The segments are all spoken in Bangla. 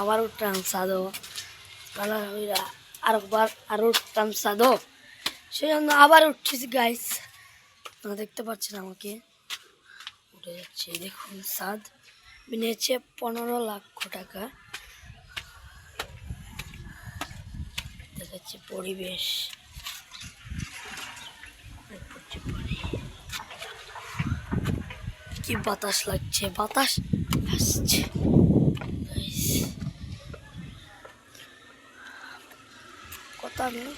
আবার উঠতাম সাদো কালার হইরা আরেকবার আরো উঠতাম সাদো সেই জন্য আবার উঠছি গাইস। আপনারা দেখতে পাচ্ছেন আমাকে উঠে যাচ্ছে। দেখুন সাদ নিয়েছে 15 লক্ষ টাকা। দেখাচ্ছে পরিবেশ কি বাতাস লাগছে, বাতাস আসছে কথা নেই।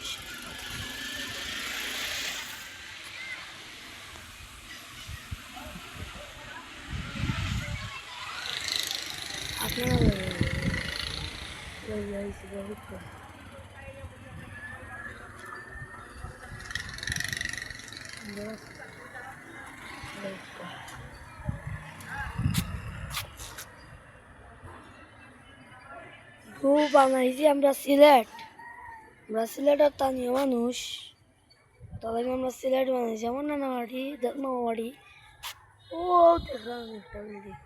আপনারা বানাইছি আমরা সিলেটের স্থানীয় মানুষ, তবে আমরা সিলেট বানাইছি আমার নানা বাড়ি মামা বাড়ি। ও দেখলাম একটা বিল্ডিং,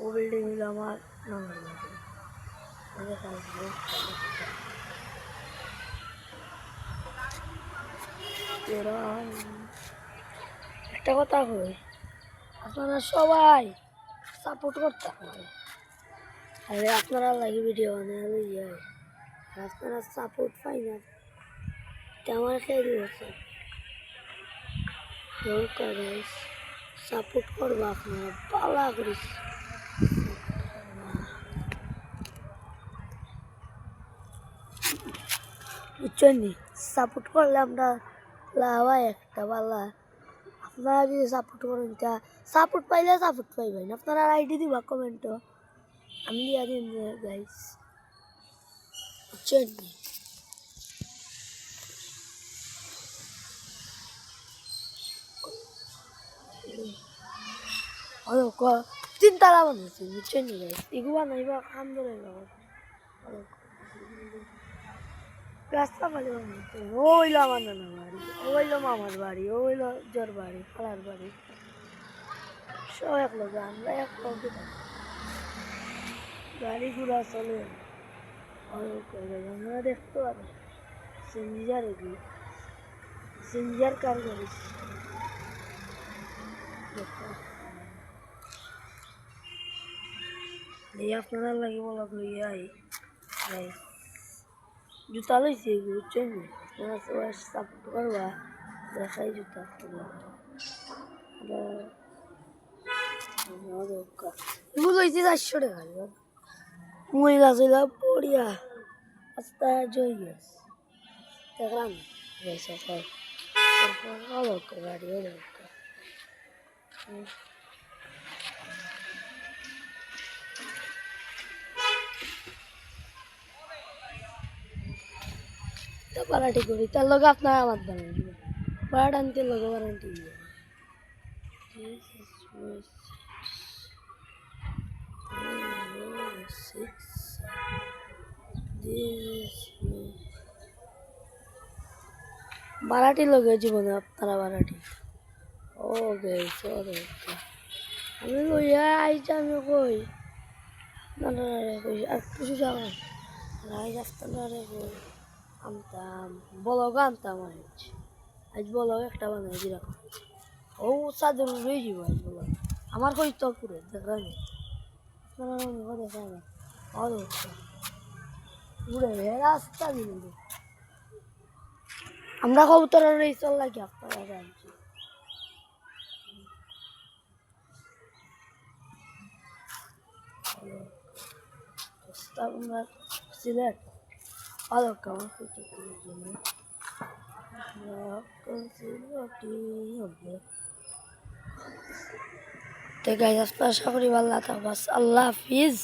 ও বিল্ডিং হলো আমার নানার বাড়ি। একটা কথা কই, আপনারা সবাই সাপোর্ট করতে হবে। আরে আপনারা লাগে ভিডিও বানালে যায়, আপনারা সাপোর্ট পাই না আমার খেয়ে দিয়েছে। সাপোর্ট করবো আপনারা পালা করিস। বুঝছেন নি, সাপোর্ট করলে আমরা লাভাই একটা পালা। আপনারা যদি সাপোর্ট করেন তা সাপোর্ট পাইলে সাপোর্ট পাইবেন। আপনারা আইডি দিবা কমেন্টও, আমি দিয়া দিন গাইস। বুঝছেন নি, তিনতলা বানাইছি। বুঝছেন নি গাইস, এগুলো বানাইবা কাম ধরে রাস্তা পালে বানাইছে। ও হইলো আমার নানা বাড়ি, ও হইলো মামার বাড়ি, ও হইলো জোর বাড়ি, খালার বাড়ি, সব এক লোক। আমরা এক লোকে থাকি, গাড়ি ঘোড়া চলে। আমরা দেখতে পারি সিঞ্জার এগুলো, সিঞ্জার কার গাড়ি এই আপনারা লাগে বলা লইয়াই জুতা লইছি এগুলো। বুঝছেন আপনারা সবাই সাপোর্ট করবা, দেখাই জুতা এগুলো লইছি 400 টাকা। মহিলা ছিল পড়িয়া রাস্তা জয় গেছে, দেখলাম গেছে গাড়ি পারাটি করি তার লগে আপনার আমার বানাই দিব পারাট আনতে লগে বারান্টি দিব। বারাটি লগে জীবনে আপনারা বারাটি ও গেছে আমি কইয়া আইসা আমি কই আপনারা কই আর কিছু যাবেন রাইজ আপনারা কই আনতাম বলগ আনতাম আজ বলগ একটা বানাই দিলাম। ও চাদর রয়ে যাব আজ বলগ আমার কই তো পুরো দেখা নেই আপনারা মুখ দেখা না পুরো রাস্তা দিল আমরা কবুতরের এই চল লাগে আপনারা জানছি। আমরা সিলেট ভালো কেমন তো গাইস আপনারা সকলেই ভালো থাকবেন। আল্লাহ হাফিজ।